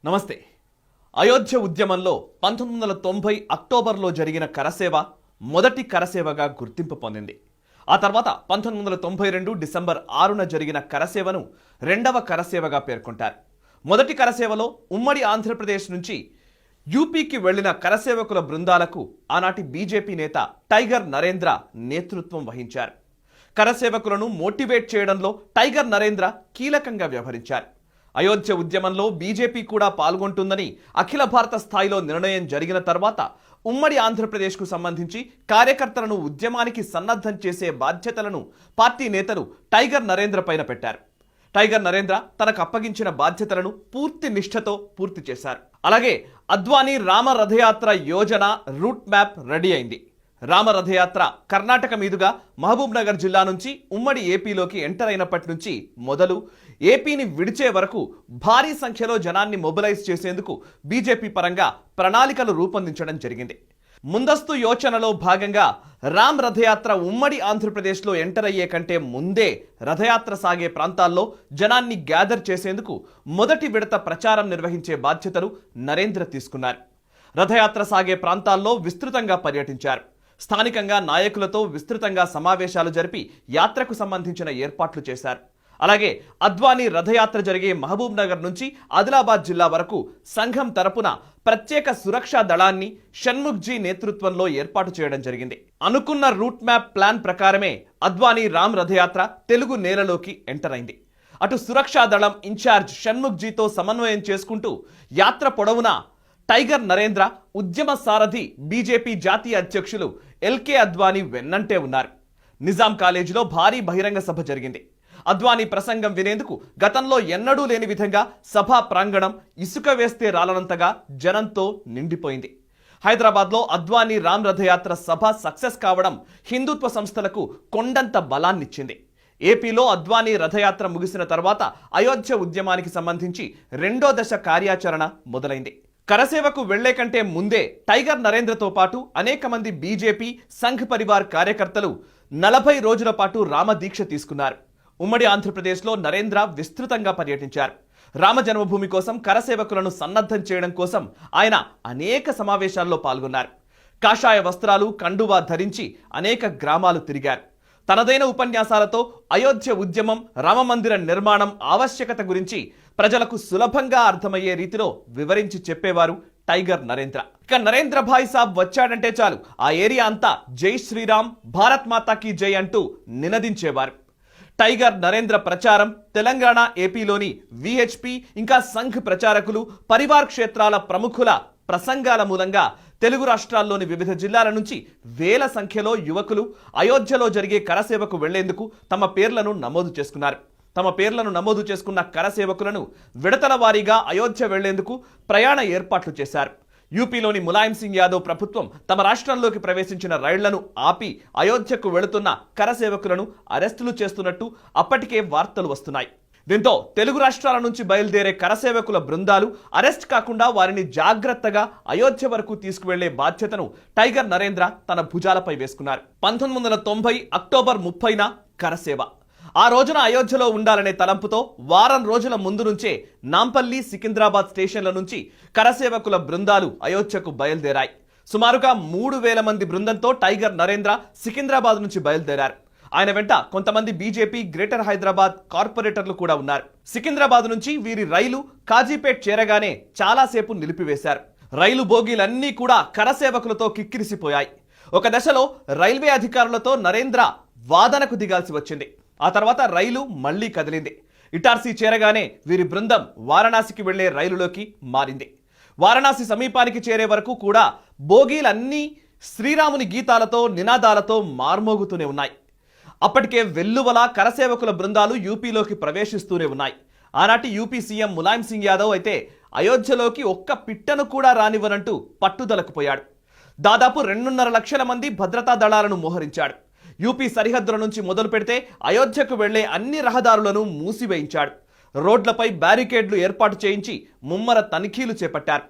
నమస్తే. అయోధ్య ఉద్యమంలో 1990 అక్టోబర్లో జరిగిన కరసేవ మొదటి కరసేవగా గుర్తింపు పొందింది. ఆ తర్వాత 1992 డిసెంబర్ 6న జరిగిన కరసేవను రెండవ కరసేవగా పేర్కొంటారు. మొదటి కరసేవలో ఉమ్మడి ఆంధ్రప్రదేశ్ నుంచి యూపీకి వెళ్లిన కరసేవకుల బృందాలకు ఆనాటి బీజేపీ నేత టైగర్ నరేంద్ర నేతృత్వం వహించారు. కరసేవకులను మోటివేట్ చేయడంలో టైగర్ నరేంద్ర కీలకంగా వ్యవహరించారు. అయోధ్య ఉద్యమంలో బీజేపీ కూడా పాల్గొంటుందని అఖిల భారత స్థాయిలో నిర్ణయం జరిగిన తర్వాత ఉమ్మడి ఆంధ్రప్రదేశ్కు సంబంధించి కార్యకర్తలను ఉద్యమానికి సన్నద్ధం చేసే బాధ్యతలను పార్టీ నేతలు టైగర్ నరేంద్ర పైన పెట్టారు. టైగర్ నరేంద్ర తనకు అప్పగించిన బాధ్యతలను పూర్తి నిష్ఠతో పూర్తి చేశారు. అలాగే అద్వానీ రామ రథయాత్ర యోజన రూట్ మ్యాప్ రెడీ అయింది. రామ రథయాత్ర కర్ణాటక మీదుగా మహబూబ్ నగర్ జిల్లా నుంచి ఉమ్మడి ఏపీలోకి ఎంటర్ అయినప్పటి నుంచి మొదలు ఏపీని విడిచే వరకు భారీ సంఖ్యలో జనాన్ని మొబిలైజ్ చేసేందుకు బీజేపీ పరంగా ప్రణాళికలు రూపొందించడం జరిగింది. ముందస్తు యోచనలో భాగంగా రామ్ రథయాత్ర ఉమ్మడి ఆంధ్రప్రదేశ్లో ఎంటర్ అయ్యే కంటే ముందే రథయాత్ర సాగే ప్రాంతాల్లో జనాన్ని గ్యాదర్ చేసేందుకు మొదటి విడత ప్రచారం నిర్వహించే బాధ్యతలు నరేంద్ర తీసుకున్నారు. రథయాత్ర సాగే ప్రాంతాల్లో విస్తృతంగా పర్యటించారు. స్థానికంగా నాయకులతో విస్తృతంగా సమావేశాలు జరిపి యాత్రకు సంబంధించిన ఏర్పాట్లు చేశారు. అలాగే అద్వానీ రథయాత్ర జరిగే మహబూబ్ నగర్ నుంచి ఆదిలాబాద్ జిల్లా వరకు సంఘం తరపున ప్రత్యేక సురక్షా దళాన్ని షణ్ముఖ్జీ నేతృత్వంలో ఏర్పాటు చేయడం జరిగింది. అనుకున్న రూట్ మ్యాప్ ప్లాన్ ప్రకారమే అద్వానీ రామ్ రథయాత్ర తెలుగు నేలలోకి ఎంటర్ అయింది. అటు సురక్షా దళం ఇన్ఛార్జ్ షణ్ముఖ్జీతో సమన్వయం చేసుకుంటూ యాత్ర పొడవునా టైగర్ నరేంద్ర, ఉద్యమ సారథి బీజేపీ జాతీయ అధ్యక్షులు ఎల్కే అద్వానీ వెన్నంటే ఉన్నారు. నిజాం కాలేజీలో భారీ బహిరంగ సభ జరిగింది. అద్వానీ ప్రసంగం వినేందుకు గతంలో ఎన్నడూ లేని విధంగా సభా ప్రాంగణం ఇసుక వేస్తే రాలనంతగా జనంతో నిండిపోయింది. హైదరాబాద్లో అద్వానీ రామ్ రథయాత్ర సభ సక్సెస్ కావడం హిందుత్వ సంస్థలకు కొండంత బలాన్నిచ్చింది. ఏపీలో అద్వానీ రథయాత్ర ముగిసిన తర్వాత అయోధ్య ఉద్యమానికి సంబంధించి రెండో దశ కార్యాచరణ మొదలైంది. కరసేవకు వెళ్లే కంటే ముందే టైగర్ నరేంద్రతో పాటు అనేక మంది బీజేపీ సంఘ్ పరివార్ కార్యకర్తలు 40 రోజుల పాటు రామదీక్ష తీసుకున్నారు. ఉమ్మడి ఆంధ్రప్రదేశ్లో నరేంద్ర విస్తృతంగా పర్యటించారు. రామ జన్మభూమి కోసం కరసేవకులను సన్నద్ధం చేయడం కోసం ఆయన అనేక సమావేశాల్లో పాల్గొన్నారు. కాషాయ వస్త్రాలు, కండువా ధరించి అనేక గ్రామాలు తిరిగారు. తనదైన ఉపన్యాసాలతో అయోధ్య ఉద్యమం, రామమందిర నిర్మాణం ఆవశ్యకత గురించి ప్రజలకు సులభంగా అర్థమయ్యే రీతిలో వివరించి చెప్పేవారు టైగర్ నరేంద్ర. ఇక నరేంద్ర భాయ్ సాబ్ వచ్చాడంటే చాలు ఆ ఏరియా అంతా జై శ్రీరామ్, భారత్ మాతాకి జై అంటూ నినదించేవారు. టైగర్ నరేంద్ర ప్రచారం తెలంగాణ, ఏపీలోని విహెచ్పి ఇంకా సంఘ్ ప్రచారకులు, పరివార్ క్షేత్రాల ప్రముఖుల ప్రసంగాల మూలంగా తెలుగు రాష్ట్రాల్లోని వివిధ జిల్లాల నుంచి వేల సంఖ్యలో యువకులు అయోధ్యలో జరిగే కరసేవకు వెళ్లేందుకు తమ పేర్లను నమోదు చేసుకున్నారు. తమ పేర్లను నమోదు చేసుకున్న కరసేవకులను విడతల వారీగా అయోధ్య వెళ్లేందుకు ప్రయాణ ఏర్పాట్లు చేశారు. యూపీలోని ములాయం సింగ్ యాదవ్ ప్రభుత్వం తమ రాష్ట్రంలోకి ప్రవేశించిన రైళ్లను ఆపి అయోధ్యకు వెళుతున్న కరసేవకులను అరెస్టులు చేస్తున్నట్టు అప్పటికే వార్తలు వస్తున్నాయి. దీంతో తెలుగు రాష్ట్రాల నుంచి బయలుదేరే కరసేవకుల బృందాలు అరెస్ట్ కాకుండా వారిని జాగ్రత్తగా అయోధ్య వరకు తీసుకువెళ్లే బాధ్యతను టైగర్ నరేంద్ర తన భుజాలపై వేసుకున్నారు. 1990 అక్టోబర్ 30న కరసేవ. ఆ రోజున అయోధ్యలో ఉండాలనే తలంపుతో వారం రోజుల ముందు నుంచే నాంపల్లి, సికింద్రాబాద్ స్టేషన్ల నుంచి కరసేవకుల బృందాలు అయోధ్యకు బయలుదేరాయి. సుమారుగా 3000 మంది బృందంతో టైగర్ నరేంద్ర సికింద్రాబాద్ నుంచి బయలుదేరారు. ఆయన వెంట కొంతమంది బీజేపీ గ్రేటర్ హైదరాబాద్ కార్పొరేటర్లు కూడా ఉన్నారు. సికింద్రాబాద్ నుంచి వీరి రైలు కాజీపేట్ చేరగానే చాలాసేపు నిలిపివేశారు. రైలు బోగీలన్నీ కూడా కరసేవకులతో కిక్కిరిసిపోయాయి. ఒక దశలో రైల్వే అధికారులతో నరేంద్ర వాదనకు దిగాల్సి వచ్చింది. ఆ తర్వాత రైలు మళ్లీ కదిలింది. ఇటార్సీ చేరగానే వీరి బృందం వారణాసికి వెళ్లే రైలులోకి మారింది. వారణాసి సమీపానికి చేరే వరకు కూడా బోగీలన్నీ శ్రీరాముని గీతాలతో, నినాదాలతో మార్మోగుతూనే ఉన్నాయి. అప్పటికే వెల్లువలా కరసేవకుల బృందాలు యూపీలోకి ప్రవేశిస్తూనే ఉన్నాయి. ఆనాటి యూపీ సీఎం ములాయం సింగ్ యాదవ్ అయితే అయోధ్యలోకి ఒక్క పిట్టను కూడా రానివ్వనంటూ పట్టుదలకు పోయాడు. దాదాపు 2.5 లక్షల మంది భద్రతా దళాలను మోహరించాడు. యూపీ సరిహద్దుల నుంచి మొదలు పెడితే అయోధ్యకు వెళ్లే అన్ని రహదారులను మూసివేయించాడు. రోడ్లపై బ్యారికేడ్లు ఏర్పాటు చేయించి ముమ్మర తనిఖీలు చేపట్టారు.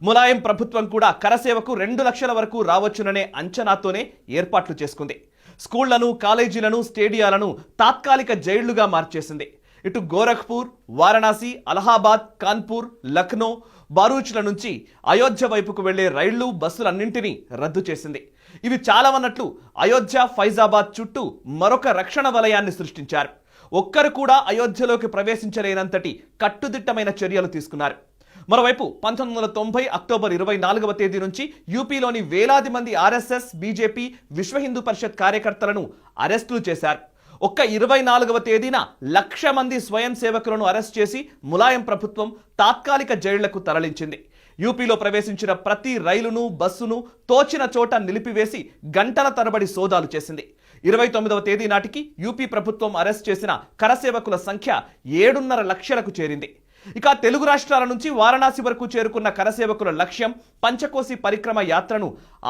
ములాయం ప్రభుత్వం కూడా కరసేవకు 2 లక్షల వరకు రావచ్చుననే అంచనాతోనే ఏర్పాట్లు చేసుకుంది. స్కూళ్లను, కాలేజీలను, స్టేడియాలను తాత్కాలిక జైళ్లుగా మార్చేసింది. ఇటు గోరఖ్పూర్, వారణాసి, అలహాబాద్, కాన్పూర్, లక్నో, బారూచ్ల నుంచి అయోధ్య వైపుకు వెళ్లే రైళ్లు, బస్సులన్నింటినీ రద్దు చేసింది. ఇవి చాలావన్నట్లు అయోధ్య, ఫైజాబాద్ చుట్టూ మరొక రక్షణ వలయాన్ని సృష్టించారు. ఒక్కరు కూడా అయోధ్యలోకి ప్రవేశించలేనంతటి కట్టుదిట్టమైన చర్యలు తీసుకున్నారు. మరోవైపు 1990 అక్టోబర్ 24వ తేదీ నుంచి యూపీలోని వేలాది మంది ఆర్ఎస్ఎస్, బీజేపీ, విశ్వ హిందూ పరిషత్ కార్యకర్తలను అరెస్టులు చేశారు. ఒక్క 24వ తేదీన 1,00,000 మంది స్వయం సేవకులను అరెస్ట్ చేసి ములాయం ప్రభుత్వం తాత్కాలిక జైళ్లకు తరలించింది. యూపీలో ప్రవేశించిన ప్రతి రైలును, బస్సును తోచిన చోట నిలిపివేసి గంటల తరబడి సోదాలు చేసింది. 29వ తేదీ నాటికి యూపీ ప్రభుత్వం అరెస్ట్ చేసిన కరసేవకుల సంఖ్య 7.5 లక్షలకు చేరింది. ఇక తెలుగు రాష్ట్రాల నుంచి వారణాసి వరకు చేరుకున్న కరసేవకుల లక్ష్యం పంచకోసి పరిక్రమ యాత్రను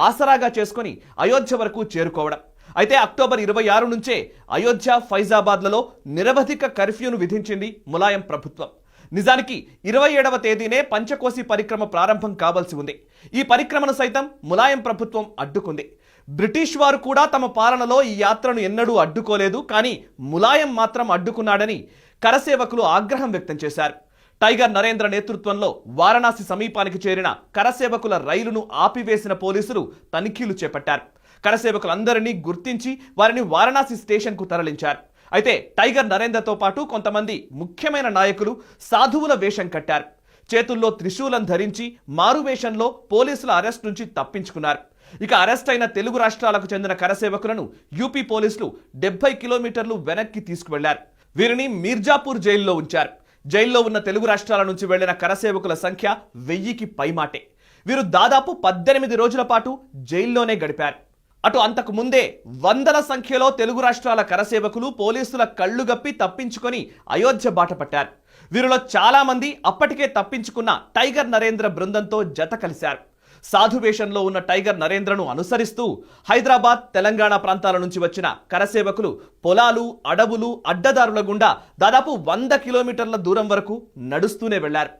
ఆసరాగా చేసుకుని అయోధ్య వరకు చేరుకోవడం. అయితే అక్టోబర్ 26 నుంచే అయోధ్య, ఫైజాబాద్లలో నిరవధిక కర్ఫ్యూను విధించింది ములాయం ప్రభుత్వం. నిజానికి 27వ తేదీనే పంచకోసి పరిక్రమ ప్రారంభం కావాల్సి ఉంది. ఈ పరిక్రమను సైతం ములాయం ప్రభుత్వం అడ్డుకుంది. బ్రిటిష్ వారు కూడా తమ పాలనలో ఈ యాత్రను ఎన్నడూ అడ్డుకోలేదు, కానీ ములాయం మాత్రం అడ్డుకున్నాడని కరసేవకులు ఆగ్రహం వ్యక్తం చేశారు. టైగర్ నరేంద్ర నేతృత్వంలో వారణాసి సమీపానికి చేరిన కరసేవకుల రైలును ఆపివేసిన పోలీసులు తనిఖీలు చేపట్టారు. కరసేవకులందరినీ గుర్తించి వారిని వారణాసి స్టేషన్కు తరలించారు. అయితే టైగర్ నరేంద్రతో పాటు కొంతమంది ముఖ్యమైన నాయకులు సాధువుల వేషం కట్టారు. చేతుల్లో త్రిశూలం ధరించి మారువేషంలో పోలీసుల అరెస్ట్ నుంచి తప్పించుకున్నారు. ఇక అరెస్ట్ అయిన తెలుగు రాష్ట్రాలకు చెందిన కరసేవకులను యూపీ పోలీసులు 70 కిలోమీటర్లు వెనక్కి తీసుకువెళ్లారు. వీరిని మీర్జాపూర్ జైల్లో ఉంచారు. జైల్లో ఉన్న తెలుగు రాష్ట్రాల నుంచి వెళ్లిన కరసేవకుల సంఖ్య 1000కి పైమాటే. వీరు దాదాపు 18 రోజుల పాటు జైల్లోనే గడిపారు. అటు అంతకు ముందే వందల సంఖ్యలో తెలుగు రాష్ట్రాల కరసేవకులు పోలీసుల కళ్లు గప్పి తప్పించుకొని అయోధ్య బాట పట్టారు. వీరిలో చాలా మంది అప్పటికే తప్పించుకున్న టైగర్ నరేంద్ర బృందంతో జత కలిశారు. సాధువేషంలో ఉన్న టైగర్ నరేంద్రను అనుసరిస్తూ హైదరాబాద్, తెలంగాణ ప్రాంతాల నుంచి వచ్చిన కరసేవకులు పొలాలు, అడవులు, అడ్డదారుల గుండా దాదాపు 100 కిలోమీటర్ల దూరం వరకు నడుస్తూనే వెళ్లారు.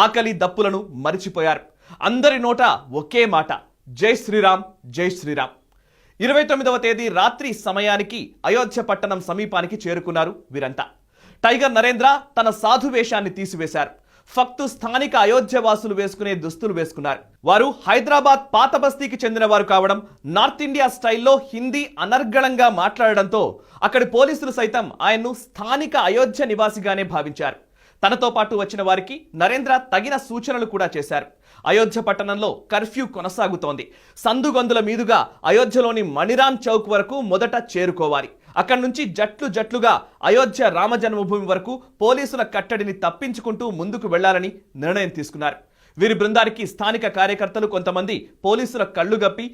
ఆకలి దప్పులను మరిచిపోయారు. అందరి నోట ఒకే మాట, జై శ్రీరామ్, జై శ్రీరామ్. 29వ తేదీ రాత్రి సమయానికి అయోధ్య పట్టణం సమీపానికి చేరుకున్నారు వీరంతా. టైగర్ నరేంద్ర తన సాధు వేషాన్ని తీసివేశారు. ఫక్తు స్థానిక అయోధ్య వాసులు వేసుకునే దుస్తులు వేసుకున్నారు. వారు హైదరాబాద్ పాత బస్తీకి చెందిన వారు కావడం, నార్త్ ఇండియా స్టైల్లో హిందీ అనర్గళంగా మాట్లాడడంతో అక్కడి పోలీసులు సైతం ఆయన్ను స్థానిక అయోధ్య నివాసిగానే భావించారు. తనతో పాటు వచ్చిన వారికి నరేంద్ర తగిన సూచనలు కూడా చేశారు. అయోధ్య పట్టణంలో కర్ఫ్యూ కొనసాగుతోంది. సందుగొందుల మీదుగా అయోధ్యలోని మణిరామ్ చౌక్ వరకు మొదట చేరుకోవాలి. అక్కడి నుంచి జట్లు జట్లుగా అయోధ్య రామ జన్మభూమి వరకు పోలీసుల కట్టడిని తప్పించుకుంటూ ముందుకు వెళ్లాలని నిర్ణయం తీసుకున్నారు. వీరి బృందానికి స్థానిక కార్యకర్తలు కొంతమంది పోలీసుల కళ్లు గప్పి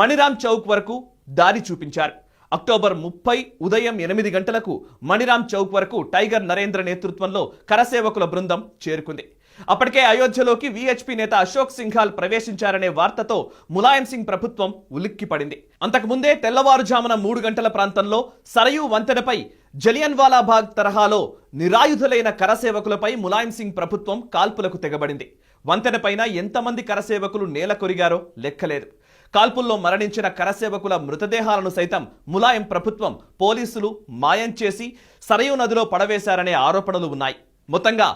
మణిరామ్ చౌక్ వరకు దారి చూపించారు. అక్టోబర్ 30 ఉదయం 8 గంటలకు మణిరామ్ చౌక్ వరకు టైగర్ నరేంద్ర నేతృత్వంలో కరసేవకుల బృందం చేరుకుంది. అప్పటికే అయోధ్యలోకి విహెచ్పి నేత అశోక్ సింఘాల్ ప్రవేశించారనే వార్తతో ములాయం సింగ్ ప్రభుత్వం ఉలిక్కిపడింది. అంతకుముందే తెల్లవారుజామున 3 గంటల ప్రాంతంలో సరయూ వంతెనపై జలియన్వాలా బాగ్ తరహాలో నిరాయుధులైన కరసేవకులపై ములాయం సింగ్ ప్రభుత్వం కాల్పులకు తెగబడింది. వంతెనపైన ఎంతమంది కరసేవకులు నేల కొరిగారో లెక్కలేదు. కాల్పుల్లో మరణించిన కరసేవకుల మృతదేహాలను సైతం ములాయం ప్రభుత్వం పోలీసులు మాయం చేసి సరయూ నదిలో పడవేశారనే ఆరోపణలు ఉన్నాయి. మొత్తంగా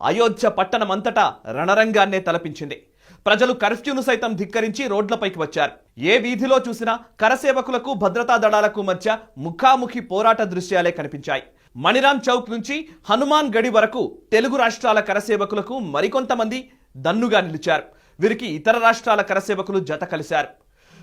అయోధ్య పట్టణమంతటా రణరంగాన్నే తలపించింది. ప్రజలు కర్ఫ్యూను సైతం ధిక్కరించి రోడ్లపైకి వచ్చారు. ఏ వీధిలో చూసినా కరసేవకులకు, భద్రతా దళాలకు మధ్య ముఖాముఖి పోరాట దృశ్యాలే కనిపించాయి. మణిరామ్ చౌక్ నుంచి హనుమాన్ గడి వరకు తెలుగు రాష్ట్రాల కరసేవకులకు మరికొంతమంది దన్నుగా నిలిచారు. వీరికి ఇతర రాష్ట్రాల కరసేవకులు జత కలిశారు.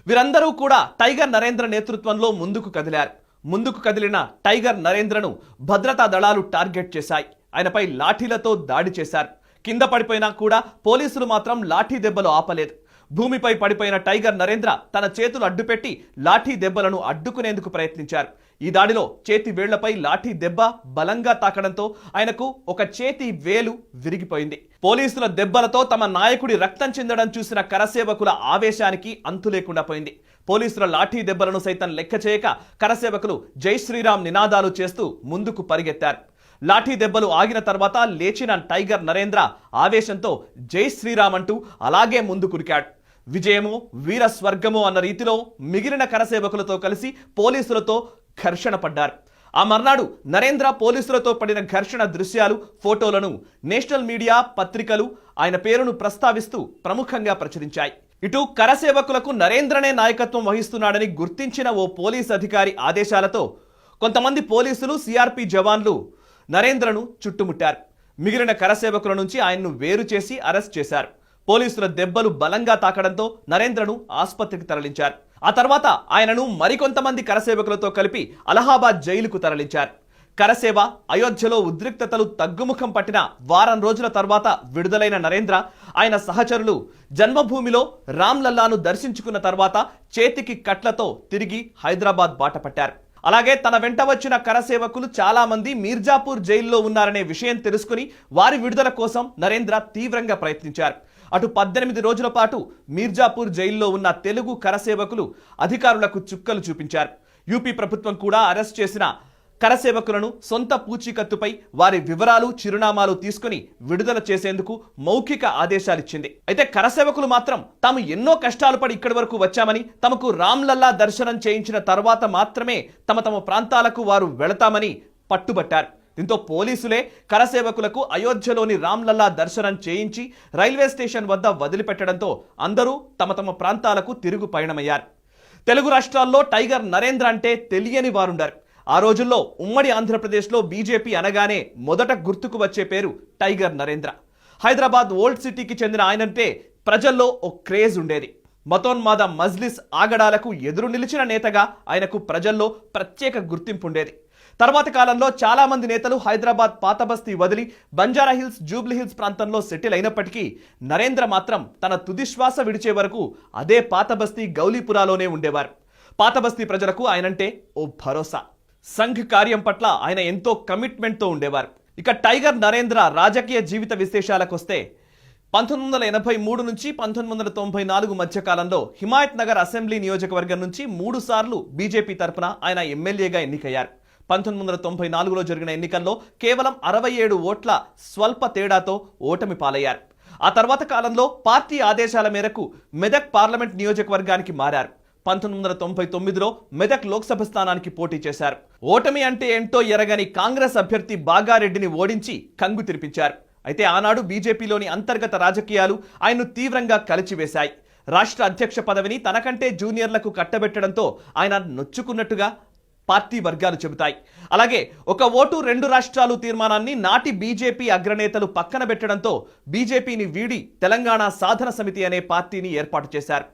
వీరందరూ కూడా టైగర్ నరేంద్ర నేతృత్వంలో ముందుకు కదిలారు. ముందుకు కదిలిన టైగర్ నరేంద్రను భద్రతా దళాలు టార్గెట్ చేశాయి. ఆయనపై లాఠీలతో దాడి చేశారు. కింద పడిపోయినా కూడా పోలీసులు మాత్రం లాఠీ దెబ్బలు ఆపలేదు. భూమిపై పడిపోయిన టైగర్ నరేంద్ర తన చేతులు అడ్డుపెట్టి లాఠీ దెబ్బలను అడ్డుకునేందుకు ప్రయత్నించారు. ఈ దాడిలో చేతి వేళ్లపై లాఠీ దెబ్బ బలంగా తాకడంతో ఆయనకు ఒక చేతి వేలు విరిగిపోయింది. పోలీసుల దెబ్బలతో తమ నాయకుడి రక్తం చెందడం చూసిన కరసేవకుల ఆవేశానికి అంతు లేకుండా పోయింది. పోలీసుల లాఠీ దెబ్బలను సైతం లెక్క చేయక కరసేవకులు జై శ్రీరామ్ నినాదాలు చేస్తూ ముందుకు పరిగెత్తారు. లాఠీ దెబ్బలు ఆగిన తర్వాత లేచిన టైగర్ నరేంద్ర ఆవేశంతో జై శ్రీరామ్ అంటూ అలాగే ముందుకురికాడు. విజయమో వీర స్వర్గమో అన్న రీతిలో మిగిలిన కరసేవకులతో కలిసి పోలీసులతో ఘర్షణ పడ్డారు. ఆ మర్నాడు నరేంద్ర పోలీసులతో పడిన ఘర్షణ దృశ్యాలు, ఫోటోలను నేషనల్ మీడియా, పత్రికలు ఆయన పేరును ప్రస్తావిస్తూ ప్రముఖంగా ప్రచురించాయి. ఇటు కరసేవకులకు నరేంద్రనే నాయకత్వం వహిస్తున్నాడని గుర్తించిన ఓ పోలీస్ అధికారి ఆదేశాలతో కొంతమంది పోలీసులు, సిఆర్పి జవాన్లు నరేంద్రను చుట్టుముట్టారు. మిగిలిన కరసేవకుల నుంచి ఆయన్ను వేరు చేసి అరెస్ట్ చేశారు. పోలీసుల దెబ్బలు బలంగా తాకడంతో నరేంద్రను ఆసుపత్రికి తరలించారు. ఆ తర్వాత ఆయనను మరికొంతమంది కరసేవకులతో కలిపి అలహాబాద్ జైలుకు తరలించారు. కరసేవ, అయోధ్యలో ఉద్రిక్తతలు తగ్గుముఖం పట్టిన వారం రోజుల తర్వాత విడుదలైన నరేంద్ర, ఆయన సహచరులు జన్మభూమిలో రామ్లల్లాను దర్శించుకున్న తర్వాత చేతికి కట్లతో తిరిగి హైదరాబాద్ బాట పట్టారు. అలాగే తన వెంట వచ్చిన కరసేవకులు చాలా మంది మీర్జాపూర్ జైల్లో ఉన్నారనే విషయం తెలుసుకుని వారి విడుదల కోసం నరేంద్ర తీవ్రంగా ప్రయత్నించారు. అటు 18 రోజుల పాటు మీర్జాపూర్ జైల్లో ఉన్న తెలుగు కరసేవకులు అధికారులకు చుక్కలు చూపించారు. యూపీ ప్రభుత్వం కూడా అరెస్ట్ చేసిన కరసేవకులను సొంత పూచీకత్తుపై వారి వివరాలు, చిరునామాలు తీసుకుని విడుదల చేసేందుకు మౌఖిక ఆదేశాలిచ్చింది. అయితే కరసేవకులు మాత్రం తాము ఎన్నో కష్టాలు పడి ఇక్కడి వరకు వచ్చామని, తమకు రామ్లల్లా దర్శనం చేయించిన తర్వాత మాత్రమే తమ ప్రాంతాలకు వారు వెళతామని పట్టుబట్టారు. దీంతో పోలీసులే కరసేవకులకు అయోధ్యలోని రామ్లల్లా దర్శనం చేయించి రైల్వే స్టేషన్ వద్ద వదిలిపెట్టడంతో అందరూ తమ ప్రాంతాలకు తిరుగు పయనమయ్యారు. తెలుగు రాష్ట్రాల్లో టైగర్ నరేంద్ర అంటే తెలియని వారుండారు. ఆ రోజుల్లో ఉమ్మడి ఆంధ్రప్రదేశ్లో బీజేపీ అనగానే మొదట గుర్తుకు వచ్చే పేరు టైగర్ నరేంద్ర. హైదరాబాద్ ఓల్డ్ సిటీకి చెందిన ఆయనంటే ప్రజల్లో ఓ క్రేజ్ ఉండేది. మతోన్మాద మజ్లిస్ ఆగడాలకు ఎదురు నిలిచిన నేతగా ఆయనకు ప్రజల్లో ప్రత్యేక గుర్తింపు ఉండేది. తర్వాత కాలంలో చాలా మంది నేతలు హైదరాబాద్ పాత బస్తీ వదిలి బంజారా హిల్స్, జూబ్లీ హిల్స్ ప్రాంతంలో సెటిల్ అయినప్పటికీ నరేంద్ర మాత్రం తన తుదిశ్వాస విడిచే వరకు అదే పాత బస్తీ గౌలీపురాలోనే ఉండేవారు. పాత బస్తీ ప్రజలకు ఆయనంటే ఓ భరోసా. సంఘ్ కార్యం పట్ల ఆయన ఎంతో కమిట్మెంట్తో ఉండేవారు. ఇక టైగర్ నరేంద్ర రాజకీయ జీవిత విశేషాలకొస్తే 1983 నుంచి 1994 మధ్య కాలంలో హిమాయత్ నగర్ అసెంబ్లీ నియోజకవర్గం నుంచి 3 సార్లు బీజేపీ తరపున ఆయన ఎమ్మెల్యేగా ఎన్నికయ్యారు. 1994లో జరిగిన ఎన్నికల్లో కేవలం 67 ఓట్ల స్వల్ప తేడాతో ఓటమి పాలయ్యారు. ఆ తర్వాత కాలంలో పార్టీ ఆదేశాల మేరకు మెదక్ పార్లమెంట్ నియోజకవర్గానికి మారారు. 1999లో మెదక్ లోక్సభ స్థానానికి పోటీ చేశారు. ఓటమి అంటే ఏంటో ఎరగని కాంగ్రెస్ అభ్యర్థి బాగారెడ్డిని ఓడించి కంగు తిరిపించారు. అయితే ఆనాడు బీజేపీలోని అంతర్గత రాజకీయాలు ఆయన్ను తీవ్రంగా కలిచివేశాయి. రాష్ట్ర అధ్యక్ష పదవిని తనకంటే జూనియర్లకు కట్టబెట్టడంతో ఆయన నొచ్చుకున్నట్టుగా పార్టీ వర్గాలు చెబుతాయి. అలాగే ఒక ఓటు 2 రాష్ట్రాలు తీర్మానాన్ని నాటి బీజేపీ అగ్రనేతలు పక్కన పెట్టడంతో బీజేపీని వీడి తెలంగాణ సాధన సమితి అనే పార్టీని ఏర్పాటు చేశారు.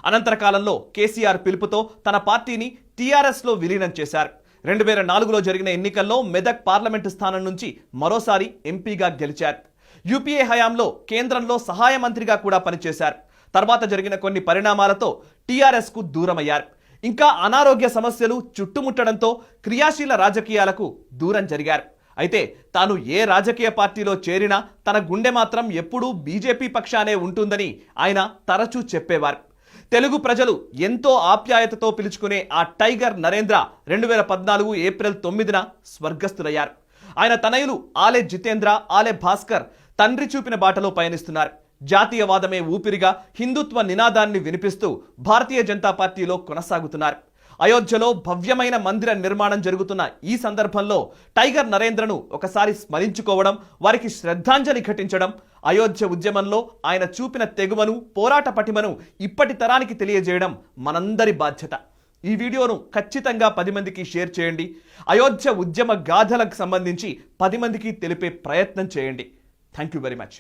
అనంతర కాలంలో కేసీఆర్ పిలుపుతో తన పార్టీని టీఆర్ఎస్లో విలీనం చేశారు. 2004లో జరిగిన ఎన్నికల్లో మెదక్ పార్లమెంటు స్థానం నుంచి మరోసారి ఎంపీగా గెలిచారు. యూపీఏ హయాంలో కేంద్రంలో సహాయ మంత్రిగా కూడా పనిచేశారు. తర్వాత జరిగిన కొన్ని పరిణామాలతో టీఆర్ఎస్కు దూరమయ్యారు. ఇంకా అనారోగ్య సమస్యలు చుట్టుముట్టడంతో క్రియాశీల రాజకీయాలకు దూరం జరిగారు. అయితే తాను ఏ రాజకీయ పార్టీలో చేరినా తన గుండె మాత్రం ఎప్పుడూ బీజేపీ పక్షానే ఉంటుందని ఆయన తరచూ చెప్పేవారు. తెలుగు ప్రజలు ఎంతో ఆప్యాయతతో పిలుచుకునే ఆ టైగర్ నరేంద్ర 2014 ఏప్రిల్ 9న స్వర్గస్థులయ్యారు. ఆయన తనయులు ఆలే జితేంద్ర, ఆలే భాస్కర్ తండ్రి చూపిన బాటలో పయనిస్తున్నారు. జాతీయవాదమే ఊపిరిగా హిందుత్వ నినాదాన్ని వినిపిస్తూ భారతీయ జనతా పార్టీలో కొనసాగుతున్నారు. అయోధ్యలో భవ్యమైన మందిర నిర్మాణం జరుగుతున్న ఈ సందర్భంలో టైగర్ నరేంద్రను ఒకసారి స్మరించుకోవడం, వారికి శ్రద్ధాంజలి ఘటించడం, అయోధ్య ఉద్యమంలో ఆయన చూపిన తెగువను, పోరాట పటిమను ఇప్పటి తరానికి తెలియజేయడం మనందరి బాధ్యత. ఈ వీడియోను ఖచ్చితంగా 10 మందికి షేర్ చేయండి. అయోధ్య ఉద్యమ గాథలకు సంబంధించి 10 మందికి తెలిపే ప్రయత్నం చేయండి. Thank you very much.